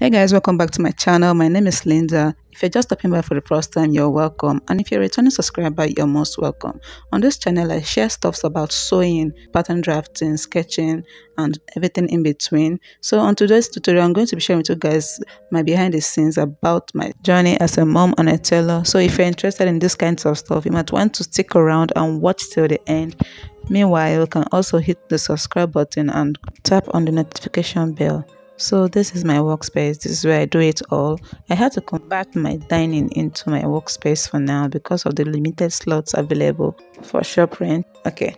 Hey guys, welcome back to my channel. My name is Linda. If you're just stopping by for the first time, you're welcome. And if you're a returning subscriber, you're most welcome. On this channel, I share stuffs about sewing, pattern drafting, sketching, and everything in between. So on today's tutorial, I'm going to be sharing with you guys my behind the scenes about my journey as a mom and a tailor. So if you're interested in this kinds of stuff, you might want to stick around and watch till the end. Meanwhile, you can also hit the subscribe button and tap on the notification bell. So this is my workspace. This is where I do it all. I had to convert my dining into my workspace for now because of the limited slots available for shop rent. Okay,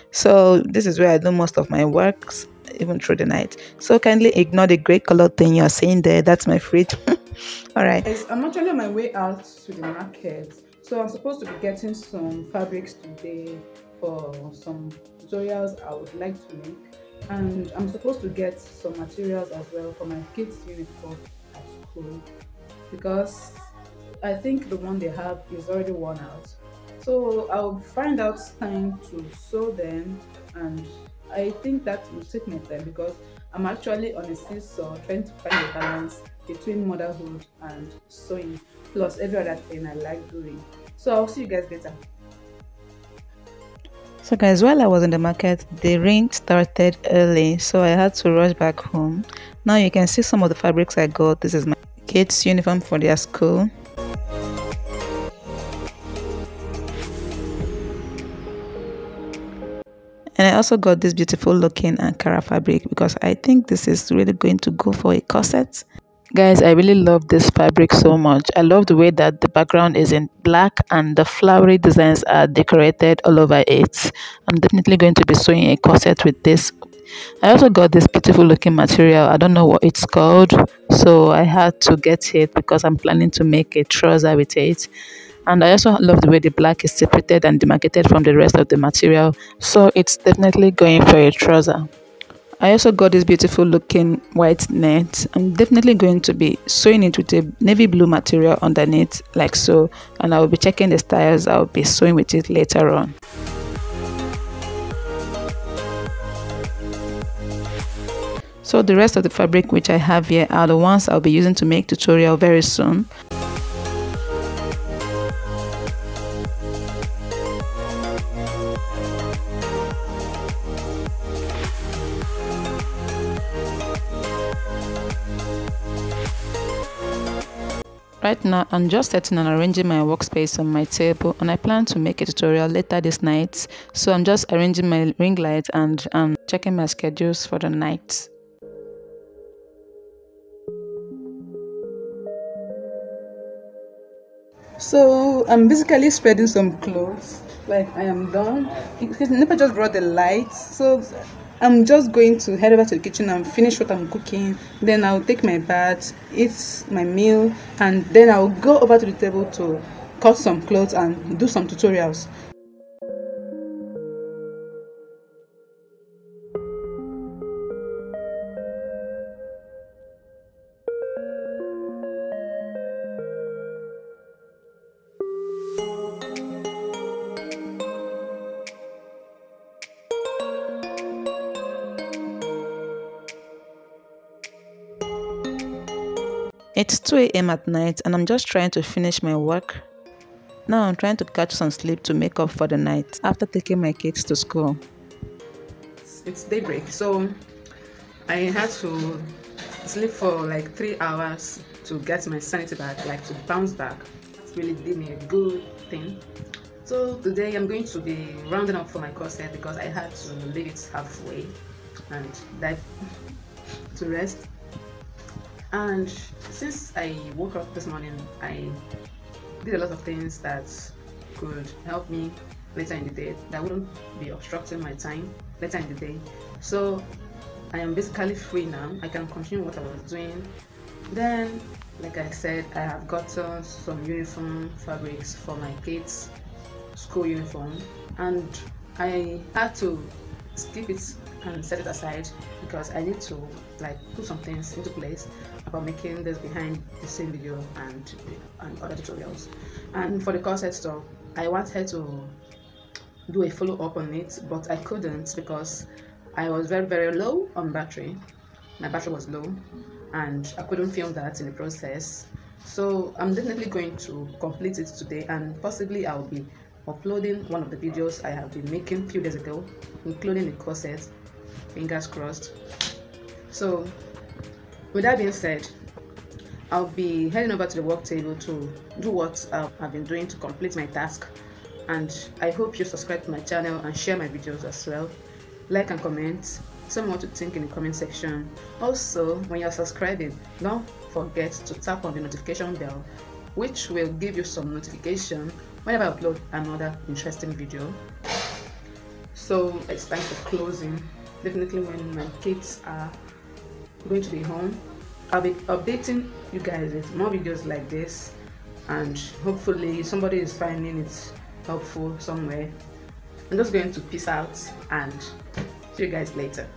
so this is where I do most of my works even through the night. So kindly ignore the gray color thing you're seeing there. That's my fridge. All right. I'm actually on my way out to the market. So I'm supposed to be getting some fabrics today for some tutorials I would like to make. And I'm supposed to get some materials as well for my kids' uniform at school because I think the one they have is already worn out. So I'll find out time to sew them, and I think that will take my time because I'm actually on a seesaw trying to find a balance between motherhood and sewing plus every other thing I like doing. So I'll see you guys later. So guys, while I was in the market, the rain started early, so I had to rush back home. Now you can see some of the fabrics I got. This is my kids' uniform for their school. And I also got this beautiful looking Ankara fabric because I think this is really going to go for a corset. Guys, I really love this fabric so much. I love the way that the background is in black and the flowery designs are decorated all over it. I'm definitely going to be sewing a corset with this. I also got this beautiful looking material. I don't know what it's called, so I had to get it because I'm planning to make a trouser with it. And I also love the way the black is separated and demarcated from the rest of the material, so it's definitely going for a trouser. I also got this beautiful looking white net. I'm definitely going to be sewing it with a navy blue material underneath like so, and I will be checking the styles. I'll be sewing with it later on. So the rest of the fabric which I have here are the ones I'll be using to make tutorial very soon. Right now, I'm just setting and arranging my workspace on my table, and I plan to make a tutorial later this night. So I'm just arranging my ring light and checking my schedules for the night. So I'm basically spreading some clothes. Like I am done. Never just brought the lights, so I'm just going to head over to the kitchen and finish what I'm cooking. Then I'll take my bath, eat my meal, and then I'll go over to the table to cut some clothes and do some tutorials. It's 2 a.m. at night and I'm just trying to finish my work. Now I'm trying to catch some sleep to make up for the night after taking my kids to school. It's daybreak, so I had to sleep for like 3 hours to get my sanity back, like to bounce back. It's really did me a good thing. So today I'm going to be rounding up for my corset because I had to leave it halfway and dive to rest. And since I woke up this morning, I did a lot of things that could help me later in the day, that wouldn't be obstructing my time later in the day. So I am basically free now. I can continue what I was doing. Then, like I said, I have gotten some uniform fabrics for my kids' school uniform, and I had to skip it and set it aside because I need to like put some things into place about making this behind the same video and other tutorials. And for the corset stuff, I wanted to do a follow-up on it, but I couldn't because I was very low on battery. My battery was low, and I couldn't film that in the process. So I'm definitely going to complete it today, and possibly I'll be uploading one of the videos I have been making a few days ago, including the corset. Fingers crossed. So with that being said, I'll be heading over to the work table to do what I've been doing to complete my task. And I hope you subscribe to my channel and share my videos as well. Like and comment. Tell me what you think in the comment section. Also, when you're subscribing, don't forget to tap on the notification bell, which will give you some notification whenever I upload another interesting video. So it's time for closing. Definitely when my kids are going to be home, I'll be updating you guys with more videos like this, and hopefully somebody is finding it helpful somewhere. I'm just going to peace out and see you guys later.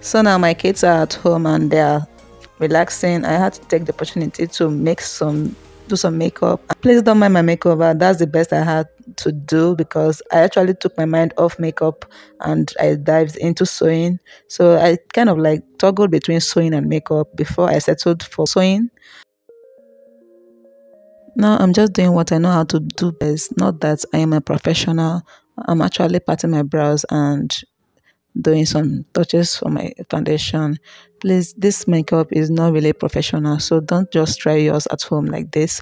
So now my kids are at home and they are relaxing. I had to take the opportunity to do some makeup. Please don't mind my makeover. That's the best I had to do because I actually took my mind off makeup and I dived into sewing. So I kind of like toggled between sewing and makeup before I settled for sewing. Now I'm just doing what I know how to do best. Not that I am a professional. I'm actually patting my brows and doing some touches for my foundation. Please, this makeup is not really professional, so don't just try yours at home like this.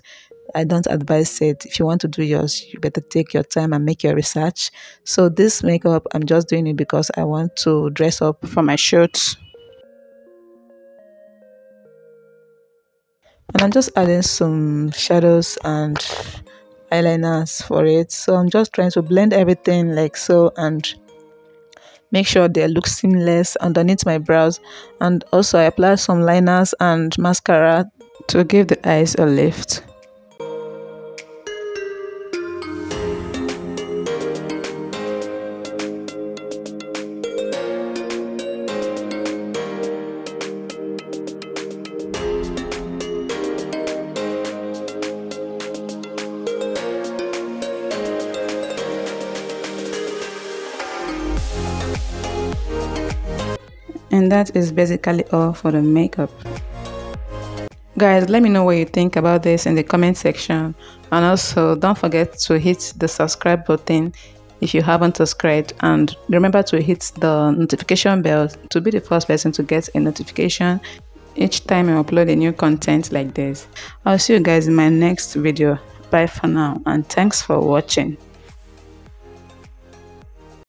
I don't advise it. If you want to do yours, you better take your time and make your research. So this makeup, I'm just doing it because I want to dress up for my shoots. And I'm just adding some shadows and eyeliners for it. So I'm just trying to blend everything like so and make sure they look seamless underneath my brows. And also I apply some liners and mascara to give the eyes a lift. And that is basically all for the makeup. Guys, let me know what you think about this in the comment section, and also don't forget to hit the subscribe button if you haven't subscribed, and remember to hit the notification bell to be the first person to get a notification each time I upload a new content like this. I'll see you guys in my next video. Bye for now, and thanks for watching.